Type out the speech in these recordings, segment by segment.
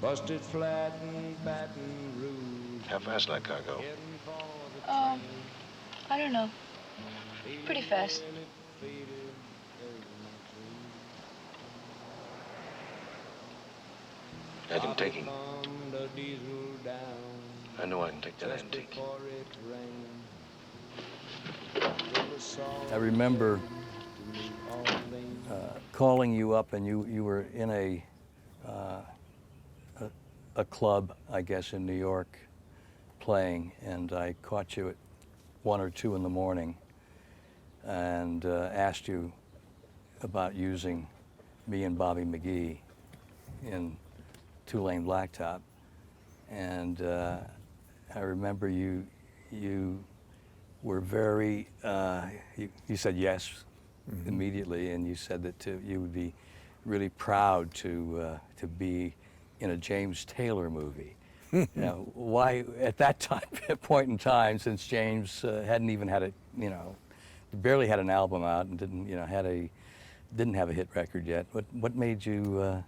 Busted flat in Baton Rouge. How fast that car go? I don't know. Pretty fast. I can take him. I know I can take that antique. I remember calling you up, and you were in a club, I guess, in New York, playing, and I caught you at 1 or 2 in the morning, and asked you about using me and Bobby McGee in Two-Lane Blacktop, and I remember you were very, you said yes immediately, and you said that you would be really proud to be in a James Taylor movie. Now, why at that time, point in time, since James hadn't even had barely had an album out and didn't have a hit record yet. What made you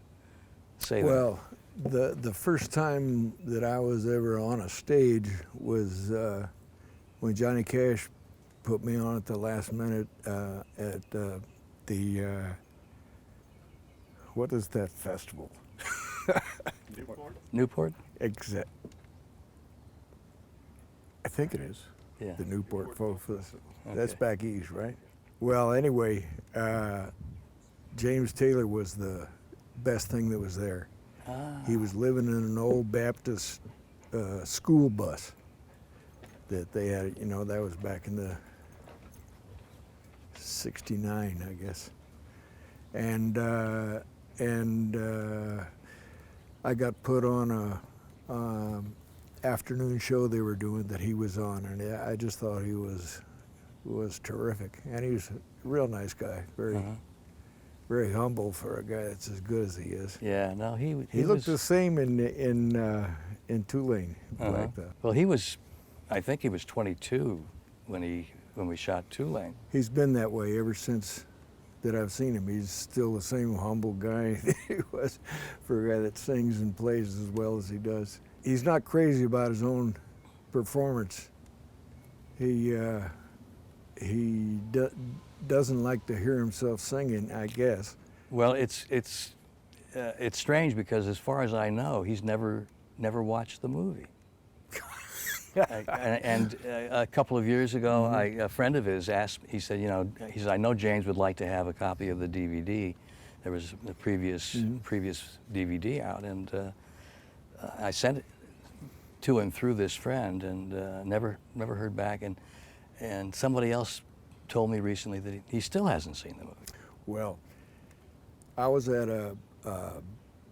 say that? Well, the first time that I was ever on a stage was when Johnny Cash put me on at the last minute at the what is that festival? Newport? Exact. I think it is. Yeah. The Newport Folk Festival. Okay. That's back east, right? Well, anyway, James Taylor was the best thing that was there. He was living in an old Baptist school bus that they had, that was back in the 69, I guess. And I got put on a afternoon show they were doing that he was on, and I just thought he was terrific. And he was a real nice guy, very humble for a guy that's as good as he is. Yeah, no, he looked the same in Two-Lane. Blacktop. Well, I think he was 22 when we shot Two-Lane. He's been that way ever since that I've seen him. He's still the same humble guy that he was for a guy that sings and plays as well as he does. He's not crazy about his own performance. He doesn't like to hear himself singing, I guess. Well, it's strange because as far as I know, he's never watched the movie. and a couple of years ago, a friend of his asked. He said, I know James would like to have a copy of the DVD. There was the previous DVD out, and I sent it to him through this friend, and never heard back. And somebody else told me recently that he still hasn't seen the movie. Well, I was at a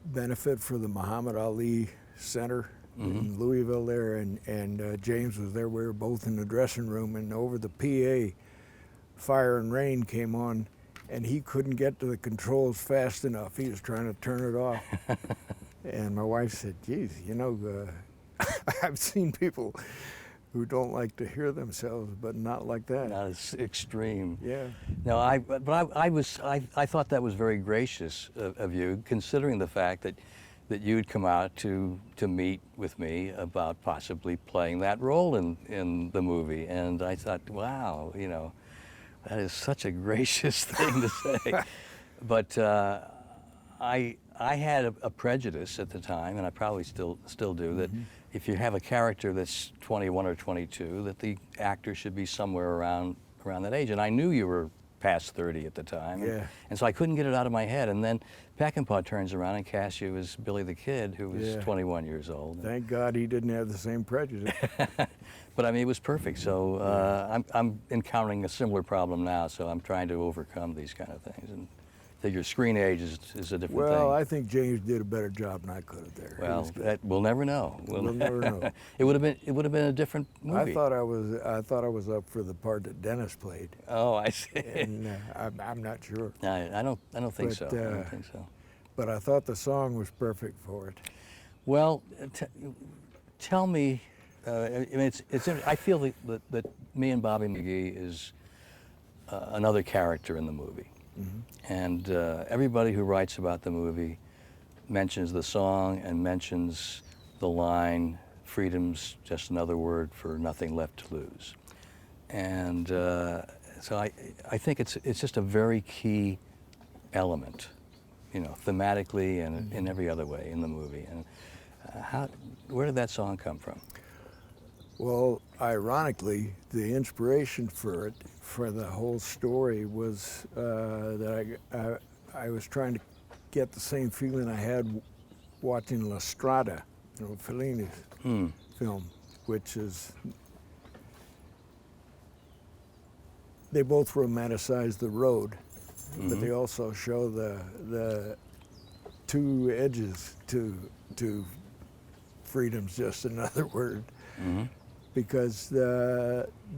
benefit for the Muhammad Ali Center in Louisville there, and James was there. We were both in the dressing room, and over the PA, Fire and Rain came on, and he couldn't get to the controls fast enough. He was trying to turn it off. And my wife said, geez, I've seen people who don't like to hear themselves, but not like that. Not as extreme. Yeah. No, I thought that was very gracious of you, considering the fact that you'd come out to meet with me about possibly playing that role in the movie, and I thought, wow, that is such a gracious thing to say. But I had a prejudice at the time, and I probably still do, that if you have a character that's 21 or 22, that the actor should be somewhere around that age. And I knew you were past 30 at the time, and so I couldn't get it out of my head. And then Peckinpah turns around and casts you as Billy the Kid, who was 21 years old. Thank God he didn't have the same prejudice. But I mean, it was perfect. So I'm encountering a similar problem now, so I'm trying to overcome these kind of things. And figure screen age is a different thing. Well, I think James did a better job than I could have there. Well, we'll never know. We'll never know. It would have been a different movie. I thought I was up for the part that Dennis played. Oh, I see. And I'm not sure. I don't think so. I don't think so. But I thought the song was perfect for it. Well, tell me. I feel that me and Bobby McGee is another character in the movie. And everybody who writes about the movie mentions the song and mentions the line, "Freedom's just another word for nothing left to lose." And so I think it's just a very key element, you know, thematically and in every other way in the movie. And where did that song come from? Well, ironically, the inspiration for it, for the whole story, was that I was trying to get the same feeling I had watching La Strada, you know, Fellini's film, which is, they both romanticize the road, but they also show the two edges to freedom's just another word, because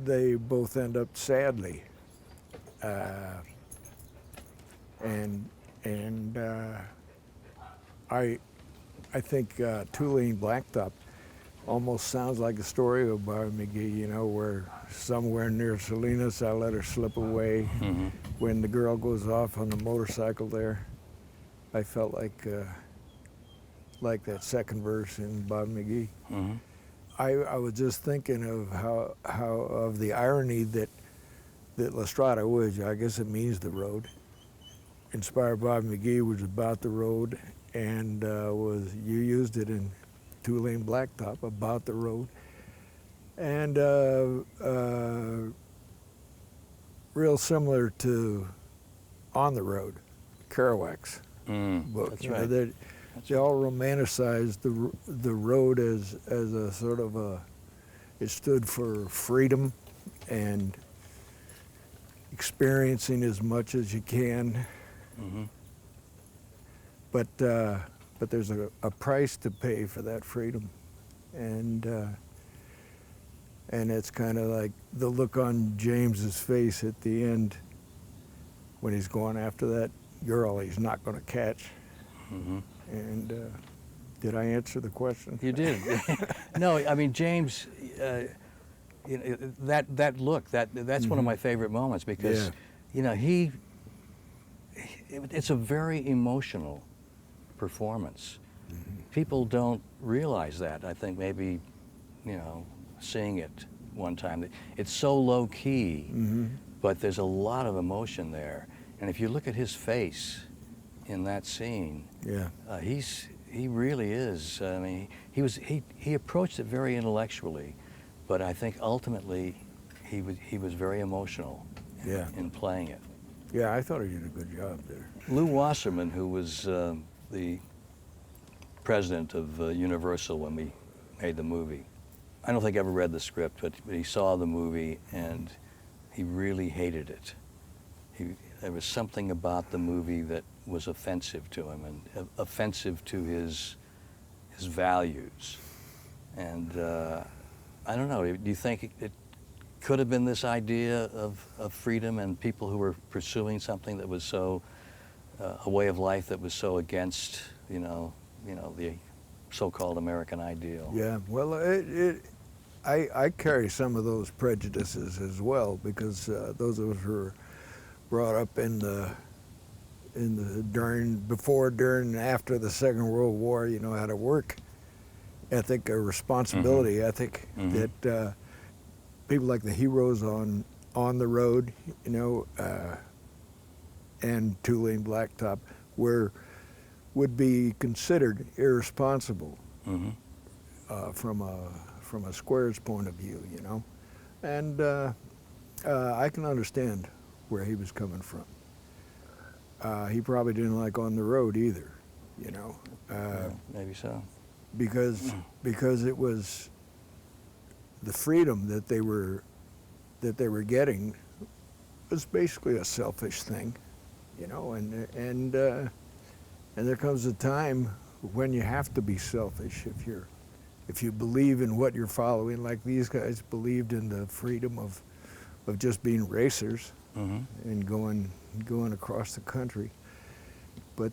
they both end up sadly, and I think Tulane Blacktop almost sounds like a story of Bobby McGee, you know, where somewhere near Salinas, I let her slip away. When the girl goes off on the motorcycle there, I felt like that second verse in Bobby McGee. I was just thinking of how of the irony that La Strada, which I guess it means the road, inspired Bobby McGee, was about the road, and you used it in Tulane Blacktop, about the road, and real similar to On the Road, Kerouac's book. That's You know, right. they all romanticize the road as a sort of it stood for freedom and experiencing as much as you can. But there's a price to pay for that freedom, and it's kind of like the look on James's face at the end when he's going after that girl he's not going to catch. And did I answer the question? You did. No, I mean, James, you know, that look, that's one of my favorite moments, because, you know, it's a very emotional performance. People don't realize that. I think maybe, you know, seeing it one time, it's so low key, but there's a lot of emotion there. And if you look at his face in that scene, he really is. I mean, he approached it very intellectually, but I think ultimately he was very emotional in playing it. Yeah, I thought he did a good job there. Lou Wasserman, who was the president of Universal when we made the movie, I don't think I ever read the script, but he saw the movie and he really hated it. There was something about the movie that was offensive to him and offensive to his values. And I don't know, do you think it could have been this idea of freedom and people who were pursuing something that was so, a way of life that was so against, you know, the so-called American ideal? Yeah, well, I carry some of those prejudices as well, because those of us who were brought up before, during, and after the Second World War, you know, had a work ethic, a responsibility ethic that people like the heroes on the road, you know, and Tulane Blacktop would be considered irresponsible from a square's point of view, you know, and I can understand where he was coming from. He probably didn't like On the Road either, you know. Maybe so. Because it was the freedom that they were getting was basically a selfish thing, you know, and there comes a time when you have to be selfish if you believe in what you're following, like these guys believed in the freedom of just being racers and going across the country. But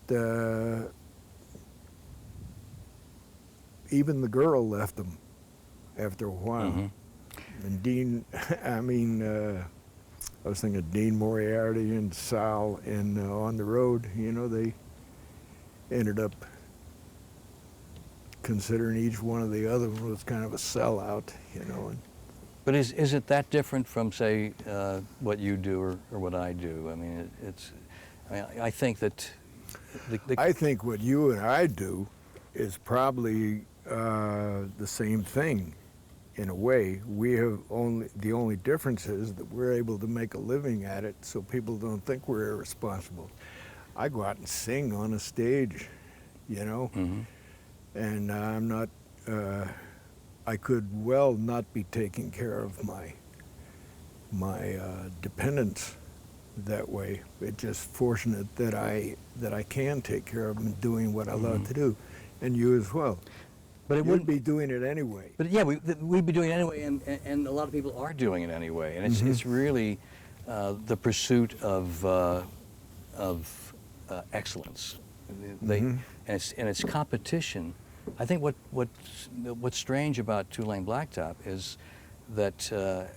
even the girl left them after a while. And Dean, I was thinking Dean Moriarty and Sal in On the Road, you know, they ended up considering each one of the other one was kind of a sellout, you know. And But is it that different from, say, what you do or what I do? I mean, I think that I think what you and I do is probably the same thing in a way. The only difference is that we're able to make a living at it so people don't think we're irresponsible. I go out and sing on a stage, you know, and I'm not, I could well not be taking care of my dependents that way. It's just fortunate that I can take care of them doing what I love to do, and you as well. But it You'd wouldn't be doing it anyway. But yeah, we'd be doing it anyway, and a lot of people are doing it anyway, and it's really the pursuit of excellence. And it's competition. I think what's strange about Two-Lane Blacktop is that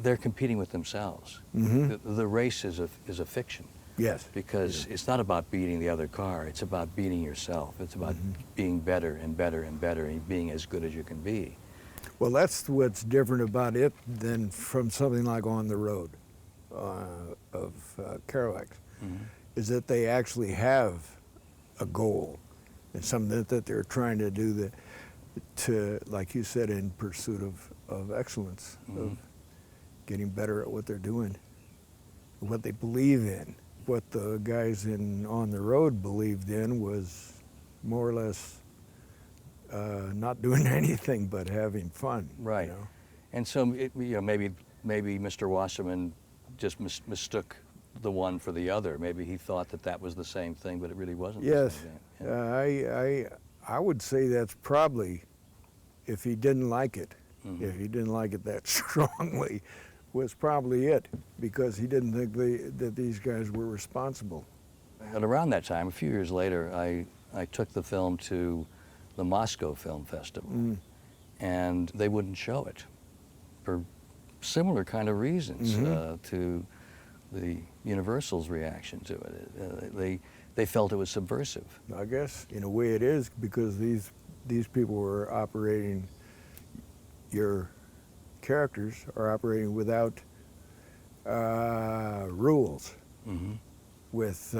they're competing with themselves. The race is a fiction. Yes. Because it's not about beating the other car, it's about beating yourself. It's about being better and better and better and being as good as you can be. Well, that's what's different about it than from something like On the Road of Kerouac, is that they actually have a goal and something that they're trying to do like you said, in pursuit of excellence, of getting better at what they're doing, what they believe in. What the guys On the Road believed in was more or less not doing anything but having fun. Right. You know? And so maybe Mr. Wasserman just mistook the one for the other. Maybe he thought that was the same thing, but it really wasn't. Yes. The same thing. I would say that's probably, if he didn't like it, if he didn't like it that strongly, was probably it, because he didn't think that these guys were responsible. And around that time, a few years later, I took the film to the Moscow Film Festival, and they wouldn't show it for similar kind of reasons to the Universal's reaction to it. They felt it was subversive. I guess in a way it is, because these people were operating, your characters are operating without rules. With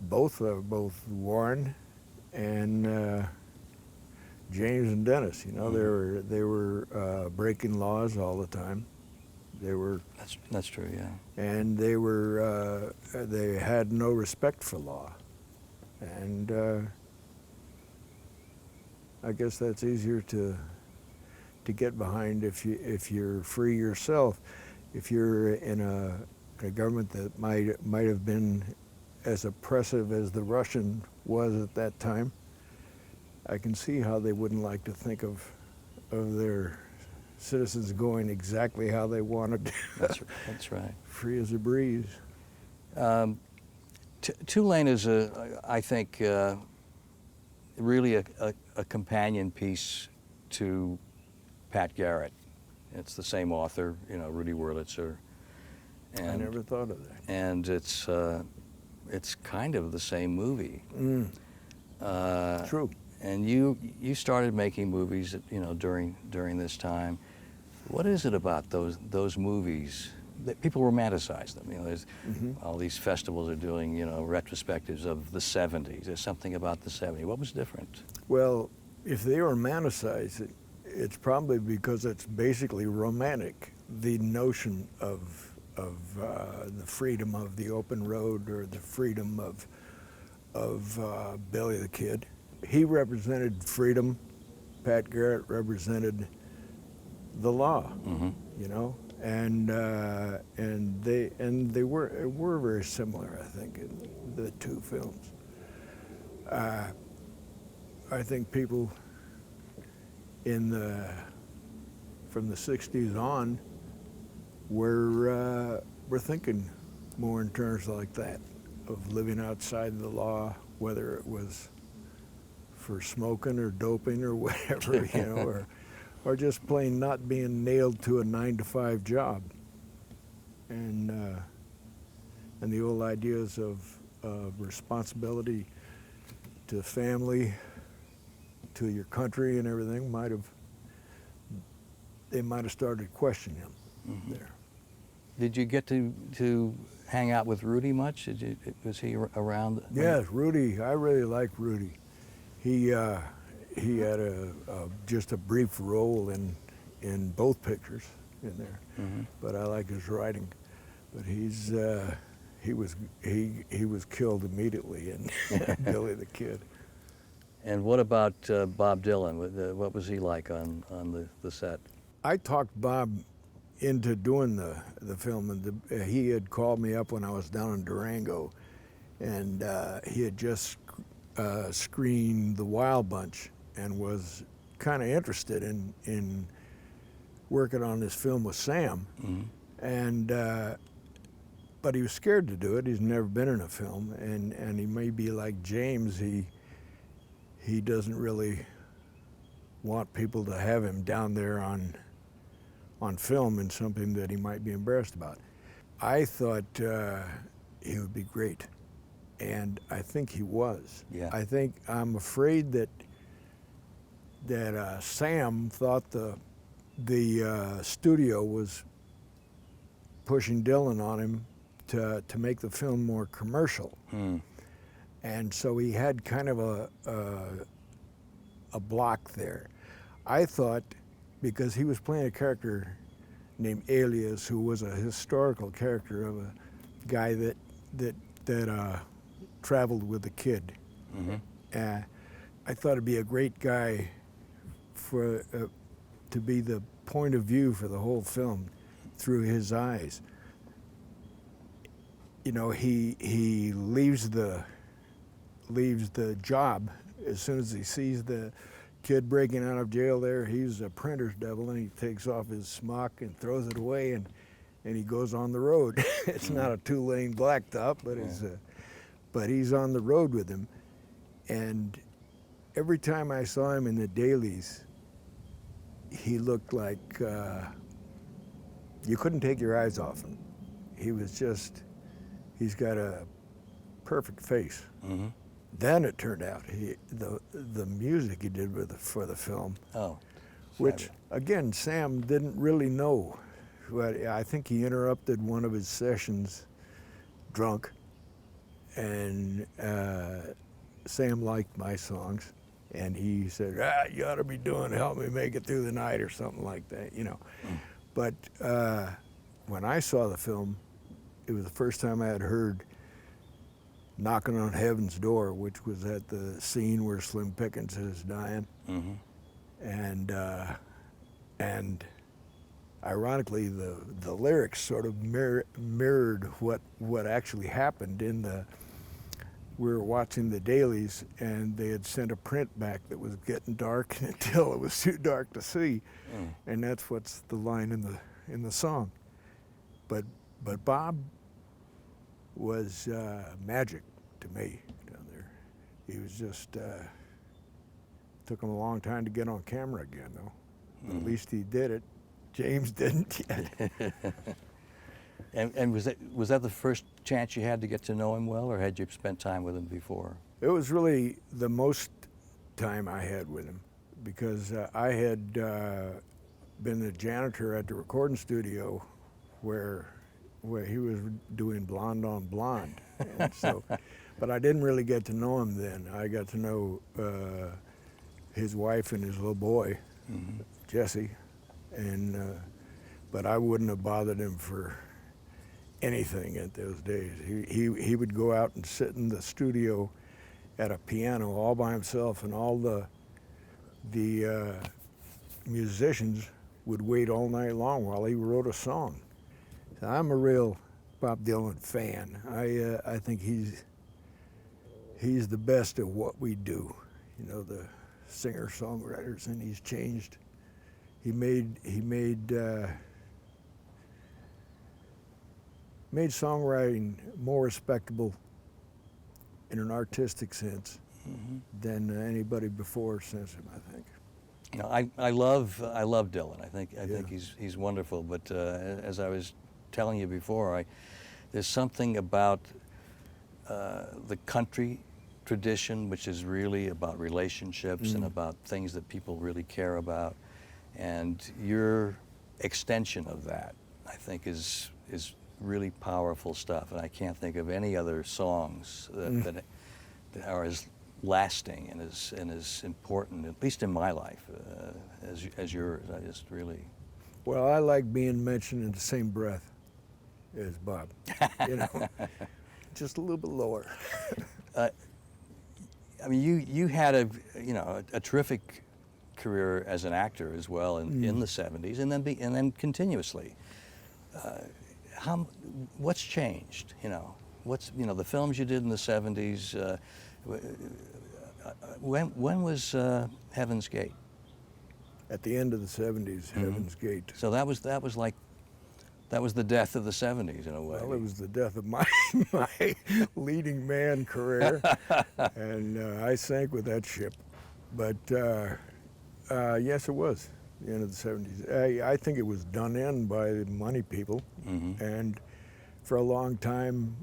both Warren and James and Dennis, you know, they were breaking laws all the time. They were. That's true, yeah. And they had no respect for law, and I guess that's easier to get behind if you're free yourself. If you're in a government that might have been as oppressive as the Russian was at that time, I can see how they wouldn't like to think of their citizens going exactly how they wanted. That's right. Free as a breeze. Two-Lane is I think, really a companion piece to Pat Garrett. It's the same author, Rudy Wurlitzer. And, I never thought of that. And it's kind of the same movie. True. And you started making movies, during this time. What is it about those movies that people romanticize them? There's all these festivals are doing, retrospectives of the 70s. There's something about the 70s. What was different? Well, if they romanticize it, it's probably because it's basically romantic. The notion of the freedom of the open road, or the freedom of Billy the Kid. He represented freedom. Pat Garrett represented the law. And they were very similar, I think, in the two films. I think people from the 60s on were thinking more in terms like that, of living outside the law, whether it was for smoking or doping or whatever, or just plain not being nailed to a 9-to-5 job. And the old ideas of responsibility to family, to your country and everything, they might have started questioning him there. Did you get to hang out with Rudy much? Was he around? Yes, Rudy. I really liked Rudy. He had just a brief role in both pictures in there, but I like his writing. But he was killed immediately in Billy the Kid. And what about Bob Dylan? What was he like on the set? I talked Bob into doing the film, and he had called me up when I was down in Durango, and he had just screened The Wild Bunch and was kind of interested in working on this film with Sam, and but he was scared to do it. He's never been in a film, and he may be like James. He doesn't really want people to have him down there on film in something that he might be embarrassed about. I thought he would be great, and I think he was. Yeah. I'm afraid that Sam thought the studio was pushing Dylan on him to make the film more commercial, and so he had kind of a block there. I thought, because he was playing a character named Alias, who was a historical character of a guy that traveled with a kid. I thought it'd be a great guy to be the point of view for the whole film through his eyes. You know, he leaves the job as soon as he sees the kid breaking out of jail there. He's a printer's devil, and he takes off his smock and throws it away, and he goes on the road. It's not a 2-lane blacktop, but he's on the road with him. And every time I saw him in the dailies, he looked like you couldn't take your eyes off him. He's got a perfect face. Then it turned out the music he did for the film, which again Sam didn't really know. I think he interrupted one of his sessions drunk, and Sam liked my songs, and he said, "You ought to be doing Help Me Make It Through the Night" or something like that, you know. But when I saw the film, it was the first time I had heard Knocking on Heaven's Door, which was at the scene where Slim Pickens is dying. And ironically, the lyrics sort of mirrored what actually happened we were watching the dailies, and they had sent a print back that was getting dark until it was too dark to see. And that's what's the line in the song. But Bob was magic to me down there. He was just, took him a long time to get on camera again, though. At least he did it. James didn't yet. And was that the first chance you had to get to know him well, or had you spent time with him before? It was really the most time I had with him, because I had been the janitor at the recording studio where he was doing Blonde on Blonde. And so, but I didn't really get to know him then. I got to know his wife and his little boy, Jesse, and but I wouldn't have bothered him for anything at those days. He would go out and sit in the studio at a piano all by himself, and all the musicians would wait all night long while he wrote a song. So I'm a real Bob Dylan fan. I think he's the best at what we do, you know, the singer-songwriters, and he's changed. He made songwriting more respectable in an artistic sense than anybody before or since him, I think. No, I love Dylan. I think he's wonderful. But as I was telling you before, there's something about the country tradition, which is really about relationships and about things that people really care about. And your extension of that, I think, is really powerful stuff. And I can't think of any other songs that are as lasting and as important, at least in my life, as yours. I just really. Well, I like being mentioned in the same breath as Bob. You know, just a little bit lower. I mean, you had a terrific career as an actor as well in the '70s, and then continuously. What's changed? What's the films you did in the '70s? When was Heaven's Gate? At the end of the '70s, Heaven's Gate. So that was the death of the '70s in a way. Well, it was the death of my leading man career, and I sank with that ship. But yes, it was the end of the '70s. I think it was done in by the money people, and for a long time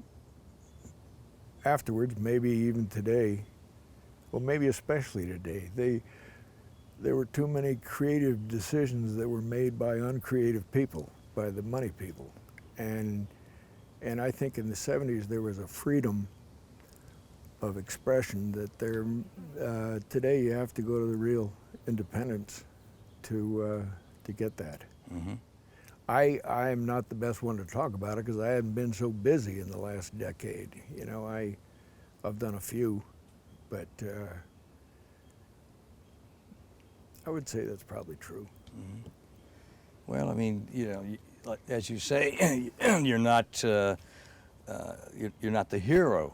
afterwards, maybe even today, well, maybe especially today, there were too many creative decisions that were made by uncreative people, by the money people. And I think in the '70s there was a freedom of expression that today you have to go to the real independents to get that. I'm not the best one to talk about it because I haven't been so busy in the last decade. I've done a few, but I would say that's probably true. Well, I mean, as you say, you're not the hero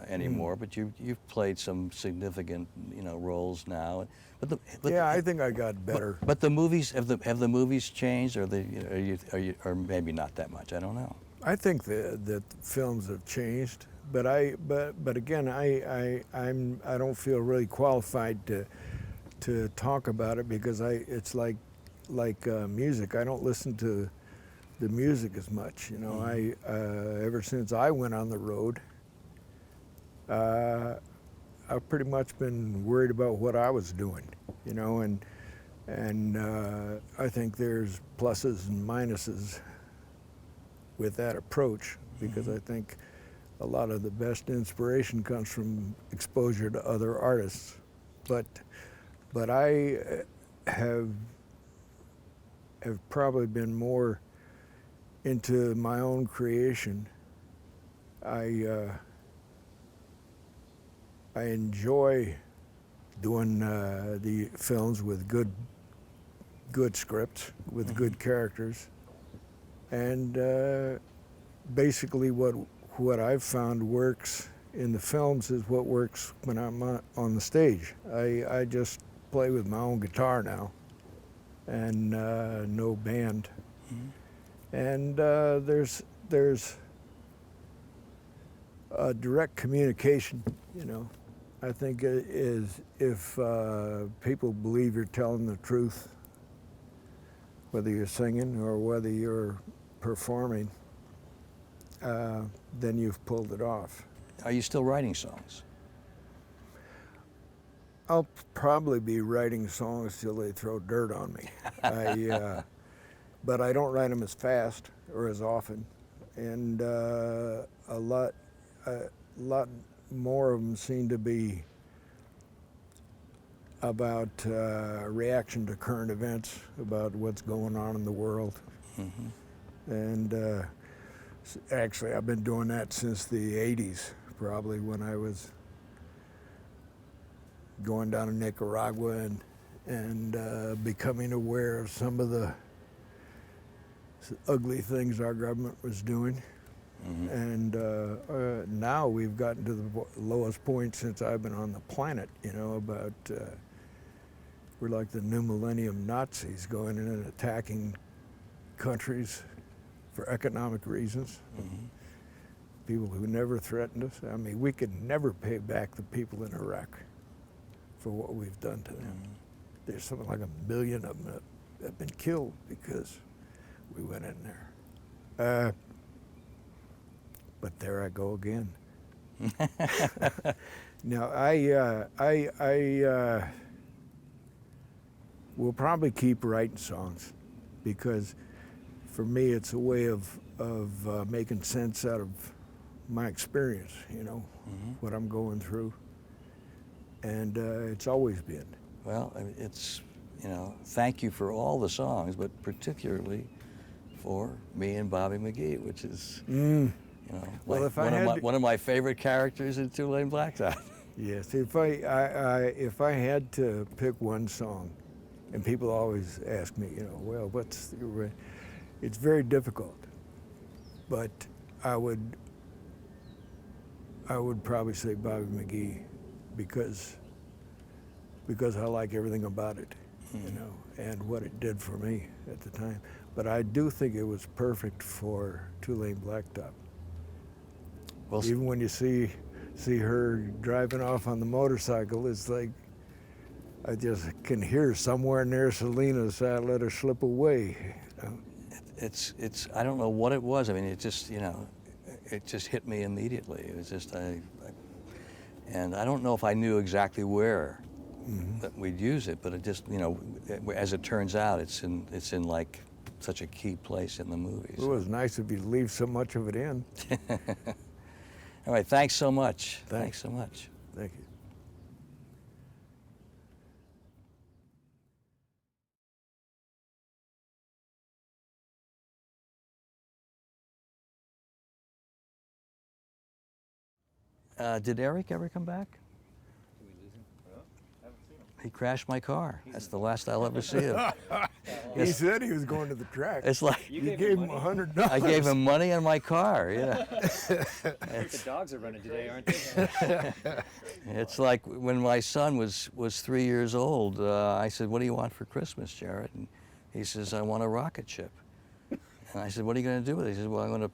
anymore, but you've played some significant roles now. But I think I got better. But the movies have the movies changed, or or maybe not that much? I don't know. I think that films have changed, but again, I don't feel really qualified to talk about it because it's like music. I don't listen to the music as much. I ever since I went on the road, I've pretty much been worried about what I was doing, and I think there's pluses and minuses with that approach because I think a lot of the best inspiration comes from exposure to other artists, but I have probably been more into my own creation. I enjoy doing the films with good scripts, with good characters, and basically what I've found works in the films is what works when I'm on the stage. I just play with my own guitar now, and no band, and there's a direct communication. I think is if people believe you're telling the truth, whether you're singing or whether you're performing, then you've pulled it off. Are you still writing songs? I'll probably be writing songs till they throw dirt on me. But I don't write them as fast or as often, and a lot more of them seem to be about reaction to current events, about what's going on in the world. And actually, I've been doing that since the '80s, probably when I was going down to Nicaragua and becoming aware of some of the ugly things our government was doing. And now we've gotten to the lowest point since I've been on the planet, about we're like the new millennium Nazis going in and attacking countries for economic reasons. People who never threatened us. I mean, we could never pay back the people in Iraq for what we've done to them. There's something like 1 billion of them that have been killed because we went in there. But there I go again. Now, I will probably keep writing songs because for me it's a way of making sense out of my experience, you know, what I'm going through. And it's always been. Well, I mean, it's, you know, thank you for all the songs, but particularly for me and Bobby McGee, which is, you know, Well, like if I had one of my favorite characters in Two-Lane Blacktop. Yes, if I had to pick one song, and people always ask me, you know, well, it's very difficult, but I would probably say Bobby McGee because I like everything about it, you know, and what it did for me at the time. But I do think it was perfect for Two-Lane Blacktop. Well, Even when you see her driving off on the motorcycle, it's like I just can hear somewhere near Selena, so I let her slip away. You know? it's I don't know what it was. I mean, it just, you know, it just hit me immediately. It was just and I don't know if I knew exactly where that we'd use it, but it just, you know, as it turns out, it's in like such a key place in the movie. It was nice of you to leave so much of it in. All right, thanks so much. Thanks so much. Thank you. Did Eric ever come back? He crashed my car. That's the last I'll ever see him. He said he was going to the track. It's like You gave him $100. I gave him money on my car. Yeah. The dogs are running today, aren't they? It's like when my son was 3 years old. I said, "What do you want for Christmas, Jared?" And he says, "I want a rocket ship." And I said, "What are you going to do with it?" He says, "Well, I'm going to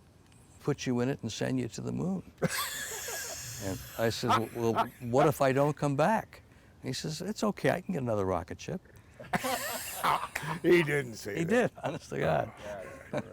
put you in it and send you to the moon." And I said, "Well, what if I don't come back?" He says, "It's okay, I can get another rocket ship." He didn't say that. He did, honest to God. Right.